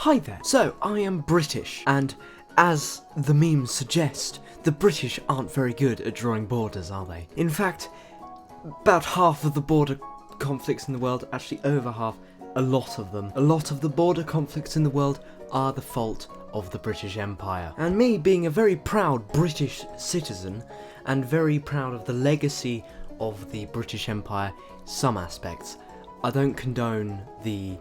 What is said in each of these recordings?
Hi there. So, I am British, and as the memes suggest, the British aren't very good at drawing borders, are they? In fact, about half of the border conflicts in the world, actually over half, a lot of the border conflicts in the world are the fault of the British Empire. And me being a very proud British citizen, and very proud of the legacy of the British Empire, some aspects, I don't condone the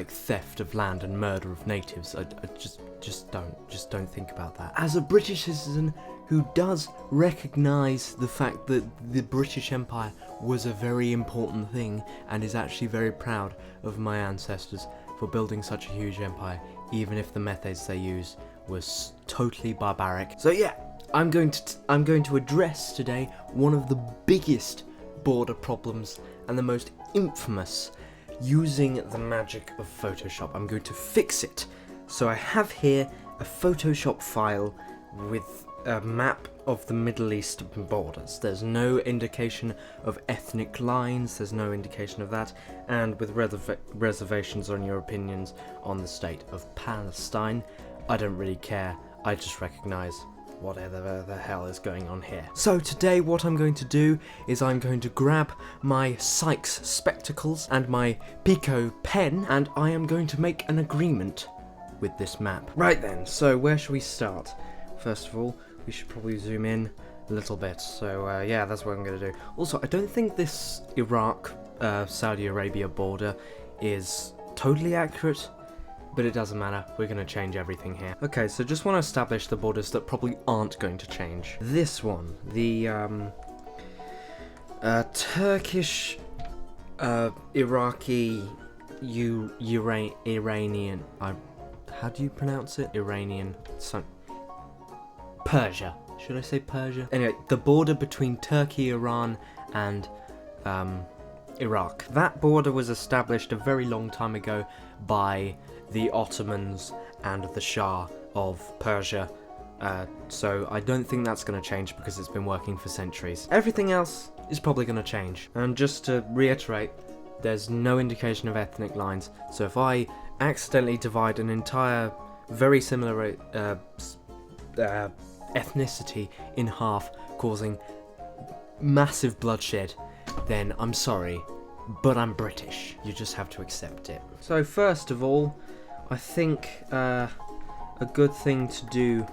theft of land and murder of natives. I just don't think about that. As a British citizen who does recognise the fact that the British Empire was a very important thing, and is actually very proud of my ancestors for building such a huge empire, even if the methods they use was totally barbaric. So yeah, I'm going to address today one of the biggest border problems and the most infamous, using the magic of Photoshop. I'm going to fix it. So I have here a Photoshop file with a map of the Middle East borders. There's no indication of ethnic lines, there's no indication of that, and with reservations on your opinions on the state of Palestine, I don't really care. I just recognise whatever the hell is going on here. So today what I'm going to do is I'm going to grab my Sykes spectacles and my Pico pen, and I am going to make an agreement with this map. Right then, so where should we start? First of all, we should probably zoom in a little bit. So yeah, that's what I'm going to do. Also, I don't think this Iraq-Saudi Arabia border is totally accurate, but it doesn't matter, we're going to change everything here. Okay, so just want to establish the borders that probably aren't going to change. This one, the Turkish, Iraqi, Iranian, how do you pronounce it? Iranian, Persia. Should I say Persia? Anyway, the border between Turkey, Iran, and Iraq. That border was established a very long time ago by the Ottomans and the Shah of Persia, so I don't think that's going to change because it's been working for centuries. Everything else is probably going to change, and just to reiterate, there's no indication of ethnic lines, so if I accidentally divide an entire very similar ethnicity in half, causing massive bloodshed, then I'm sorry, but I'm British. You just have to accept it. So first of all, I think a good thing to do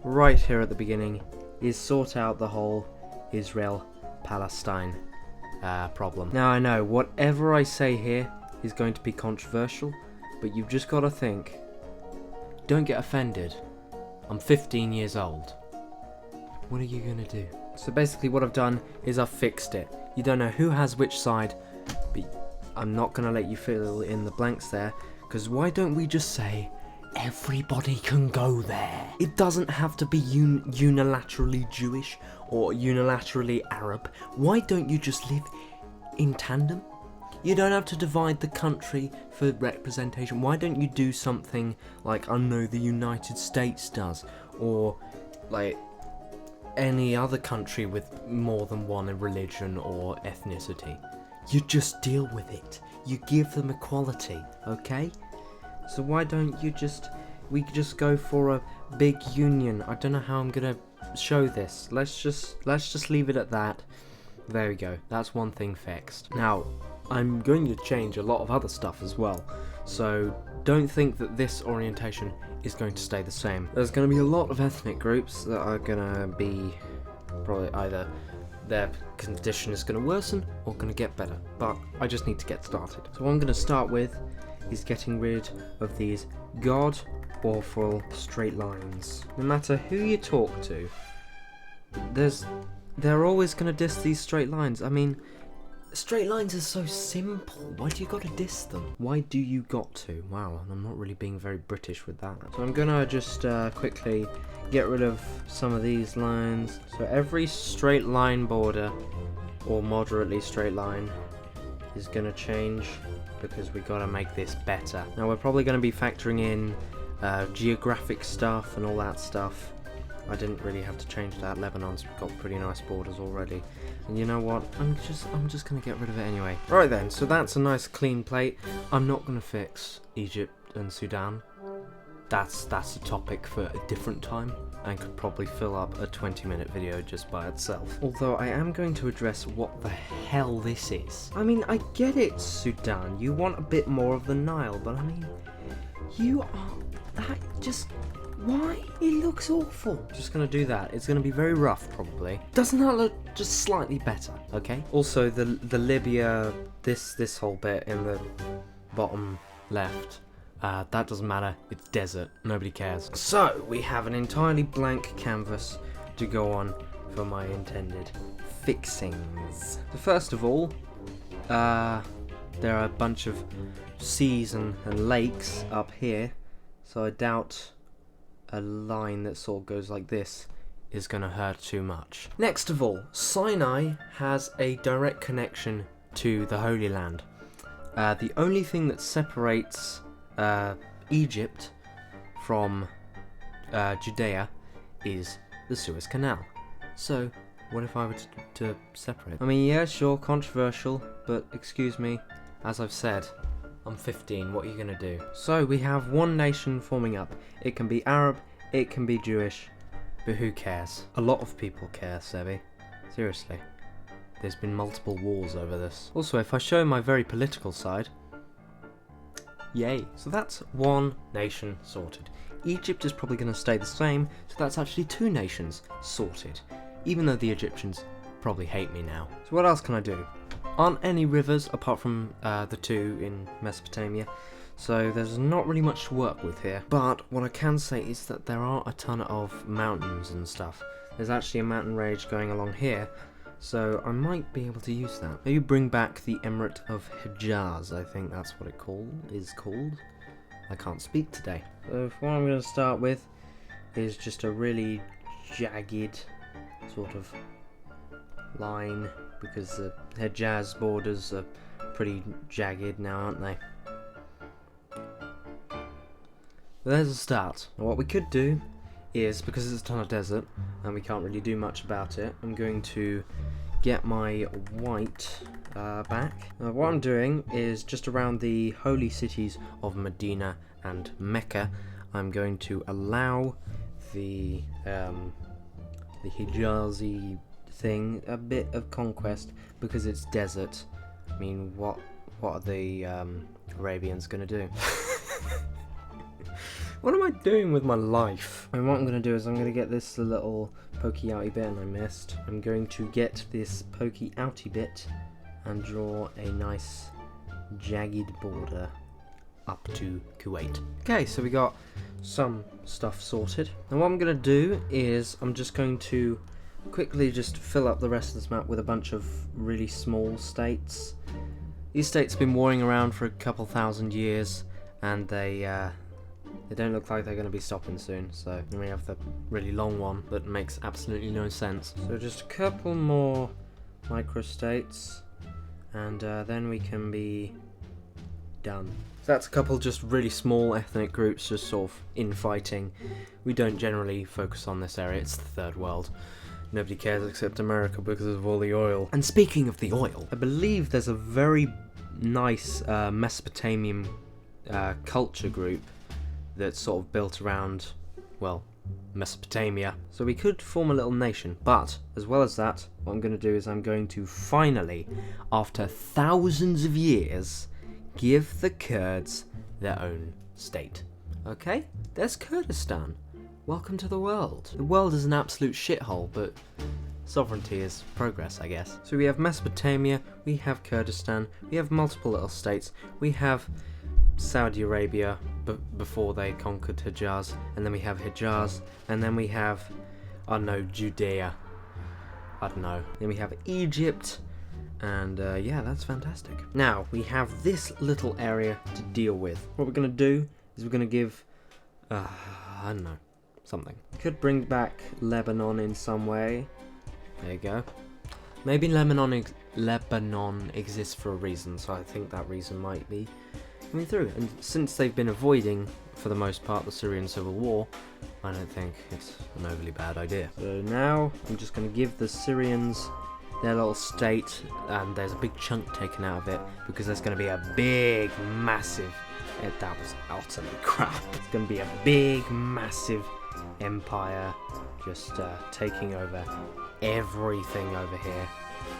right here at the beginning is sort out the whole Israel-Palestine problem. Now I know, whatever I say here is going to be controversial, but you've just got to think, don't get offended. I'm 15 years old. What are you going to do? So basically what I've done is I've fixed it. You don't know who has which side, but I'm not going to let you fill in the blanks there, because why don't we just say, everybody can go there? It doesn't have to be unilaterally Jewish or unilaterally Arab. Why don't you just live in tandem? You don't have to divide the country for representation. Why don't you do something like, I don't know, the United States does, or like any other country with more than one religion or ethnicity? You just deal with it. You give them equality, okay? So why don't we just go for a big union? I don't know how I'm gonna show this. Let's just leave it at that. There we go. That's one thing fixed. Now, I'm going to change a lot of other stuff as well. So don't think that this orientation is going to stay the same. There's going to be a lot of ethnic groups that are going to be probably either their condition is going to worsen or going to get better, but I just need to get started. So what I'm going to start with is getting rid of these god-awful straight lines. No matter who you talk to, they're always going to diss these straight lines. I mean, straight lines are so simple. Why do you got to diss them? Why do you got to? Wow, I'm not really being very British with that. So I'm gonna just quickly get rid of some of these lines. So every straight line border, or moderately straight line, is gonna change because we gotta make this better. Now we're probably gonna be factoring in geographic stuff and all that stuff. I didn't really have to change that. Lebanon's got pretty nice borders already. And you know what? I'm just gonna get rid of it anyway. Right then, so that's a nice clean plate. I'm not gonna fix Egypt and Sudan. that's a topic for a different time, and could probably fill up a 20-minute video just by itself. Although I am going to address what the hell this is. I mean, I get it, Sudan, you want a bit more of the Nile, but I mean, you are, that just, why? It looks awful. Just gonna do that. It's gonna be very rough, probably. Doesn't that look just slightly better, okay? Also, the Libya, this whole bit in the bottom left, that doesn't matter, it's desert, nobody cares. So, we have an entirely blank canvas to go on for my intended fixings. So first of all, there are a bunch of seas and lakes up here, so I doubt a line that sort of goes like this is going to hurt too much. Next of all, Sinai has a direct connection to the Holy Land. The only thing that separates Egypt from Judea is the Suez Canal. So, what if I were to separate? I mean, yeah, sure, controversial, but excuse me, as I've said, I'm 15, what are you gonna do? So, we have one nation forming up. It can be Arab, it can be Jewish, but who cares? A lot of people care, Sebby. Seriously. There's been multiple wars over this. Also, if I show my very political side, yay. So that's one nation sorted. Egypt is probably going to stay the same, so that's actually two nations sorted. Even though the Egyptians probably hate me now. So what else can I do? Aren't any rivers apart from the two in Mesopotamia, so there's not really much to work with here. But what I can say is that there are a ton of mountains and stuff. There's actually a mountain range going along here, so I might be able to use that. Maybe bring back the Emirate of Hejaz, I think that's what it is called. I can't speak today. So what I'm going to start with is just a really jagged sort of line, because the Hejaz borders are pretty jagged now, aren't they? But there's a start. Now what we could do is, because it's a ton of desert and we can't really do much about it, I'm going to get my white back. Now what I'm doing is just around the holy cities of Medina and Mecca, I'm going to allow the Hijazi thing a bit of conquest, because it's desert. I mean, what are the Arabians gonna do? What am I doing with my life? And what I'm going to do is I'm going to get this little pokey outy bit, and I missed. I'm going to get this pokey outy bit and draw a nice jagged border up to Kuwait. Okay, so we got some stuff sorted. Now what I'm going to do is I'm just going to quickly just fill up the rest of this map with a bunch of really small states. These states have been warring around for a couple thousand years, and they don't look like they're going to be stopping soon. So then we have the really long one that makes absolutely no sense. So just a couple more microstates, and then we can be done. So that's a couple just really small ethnic groups just sort of infighting. We don't generally focus on this area, it's the third world. Nobody cares except America because of all the oil. And speaking of the oil, I believe there's a very nice Mesopotamian culture group that's sort of built around, well, Mesopotamia. So we could form a little nation, but as well as that, what I'm going to do is I'm going to finally, after thousands of years, give the Kurds their own state. Okay? There's Kurdistan. Welcome to the world. The world is an absolute shithole, but sovereignty is progress, I guess. So we have Mesopotamia, we have Kurdistan, we have multiple little states, we have Saudi Arabia before they conquered Hejaz, and then we have Hejaz, and then we have, I don't know, Judea, I don't know, then we have Egypt, and yeah, that's fantastic. Now, we have this little area to deal with. What we're going to do is we're going to give, I don't know, something. Could bring back Lebanon in some way. There you go. Maybe Lebanon exists for a reason, so I think that reason might be coming through. And since they've been avoiding, for the most part, the Syrian civil war, I don't think it's an overly bad idea. So now I'm just going to give the Syrians their little state, and there's a big chunk taken out of it because there's going to be a big, massive that was utterly crap. It's going to be a big, massive empire just taking over everything over here,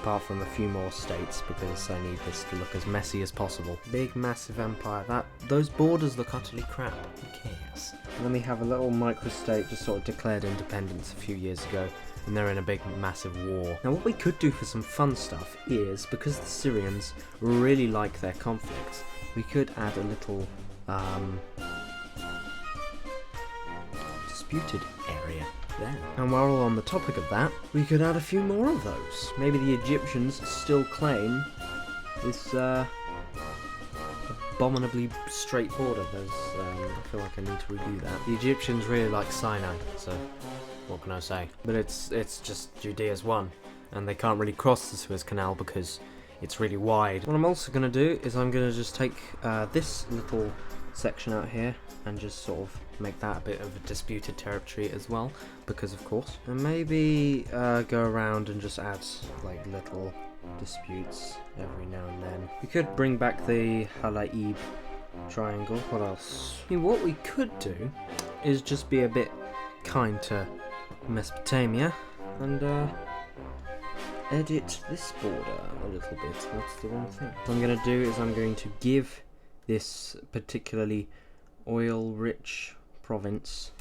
apart from a few more states, because I need this to look as messy as possible. Big, massive empire. Those borders look utterly crap. Who cares? And then we have a little microstate just sort of declared independence a few years ago, and they're in a big, massive war. Now, what we could do for some fun stuff is, because the Syrians really like their conflicts, we could add a little disputed area there. And while we're on the topic of that, we could add a few more of those. Maybe the Egyptians still claim this abominably straight border. I feel like I need to redo that. The Egyptians really like Sinai, so what can I say? But it's just Judea's one, and they can't really cross the Suez Canal because it's really wide. What I'm also going to do is I'm going to just take this little section out here and just sort of make that a bit of a disputed territory as well, because of course. And maybe go around and just add like little disputes every now and then. We could bring back the Halaib triangle. What else? I mean, what we could do is just be a bit kind to Mesopotamia and edit this border a little bit. That's the one thing. What I'm going to do is I'm going to give this particularly oil-rich province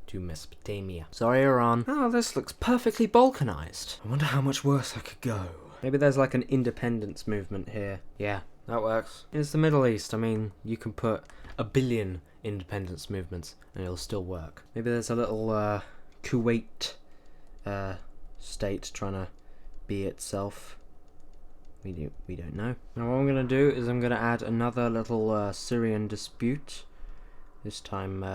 to Mesopotamia. Sorry, Iran. Oh, this looks perfectly balkanized. I wonder how much worse I could go. Maybe there's like an independence movement here. Yeah, that works. It's the Middle East. I mean, you can put 1 billion independence movements and it'll still work. Maybe there's a little Kuwait state trying to be itself. We don't know. Now what I'm going to do is I'm going to add another little Syrian dispute, this time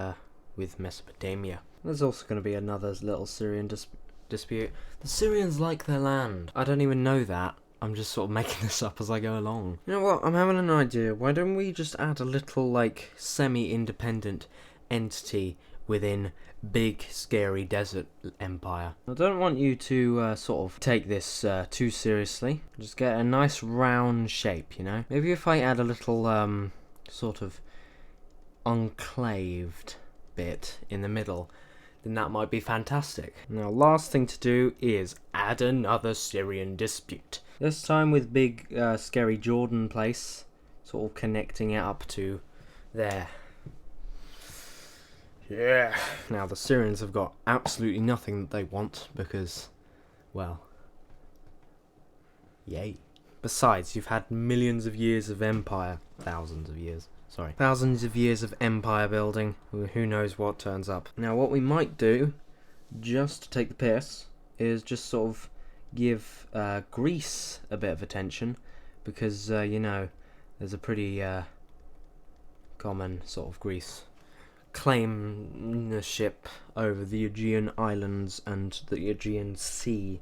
with Mesopotamia. There's also going to be another little Syrian dispute. The Syrians like their land. I don't even know that. I'm just sort of making this up as I go along. You know what? I'm having an idea. Why don't we just add a little like semi-independent entity within big scary desert empire? I don't want you to sort of take this too seriously. Just get a nice round shape, you know? Maybe if I add a little sort of enclaved bit in the middle, then that might be fantastic. Now, last thing to do is add another Syrian dispute. This time with big scary Jordan place, sort of connecting it up to there. Yeah. Now the Syrians have got absolutely nothing that they want because, well, yay. Besides, you've had millions of years of empire, thousands of years of empire building. Who knows what turns up. Now what we might do, just to take the piss, is just sort of give Greece a bit of attention, because, you know, there's a pretty common sort of Greece claimship over the Aegean Islands and the Aegean Sea.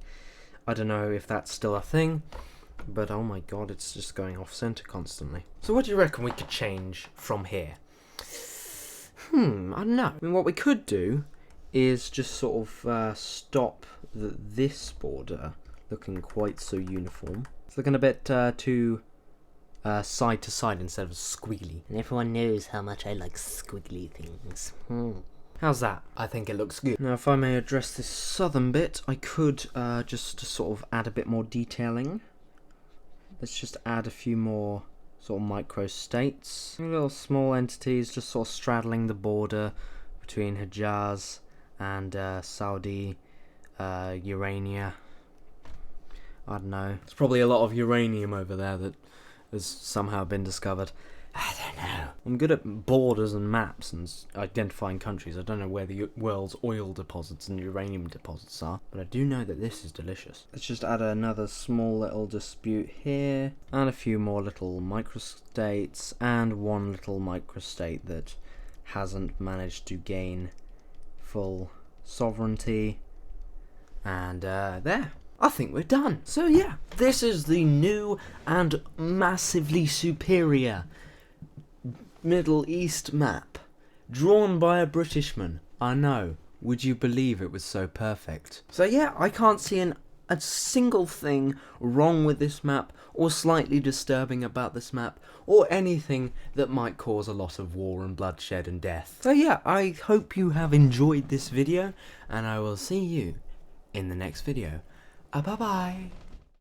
I don't know if that's still a thing, but oh my god, it's just going off centre constantly. So what do you reckon we could change from here? I don't know. I mean, what we could do is just sort of stop this border looking quite so uniform. It's looking a bit too side to side instead of squiggly. And everyone knows how much I like squiggly things. How's that? I think it looks good. Now, if I may address this southern bit, I could just sort of add a bit more detailing. Let's just add a few more sort of micro states. Little small entities just sort of straddling the border between Hejaz and Saudi, Urania. I don't know. There's probably a lot of uranium over there that has somehow been discovered. I don't know. I'm good at borders and maps and identifying countries. I don't know where the world's oil deposits and uranium deposits are, but I do know that this is delicious. Let's just add another small little dispute here, and a few more little microstates, and one little microstate that hasn't managed to gain full sovereignty. And there. I think we're done. So yeah, this is the new and massively superior Middle East map, drawn by a Britishman. I know. Would you believe it was so perfect? So yeah, I can't see a single thing wrong with this map, or slightly disturbing about this map, or anything that might cause a lot of war and bloodshed and death. So yeah, I hope you have enjoyed this video, and I will see you in the next video. Bye bye.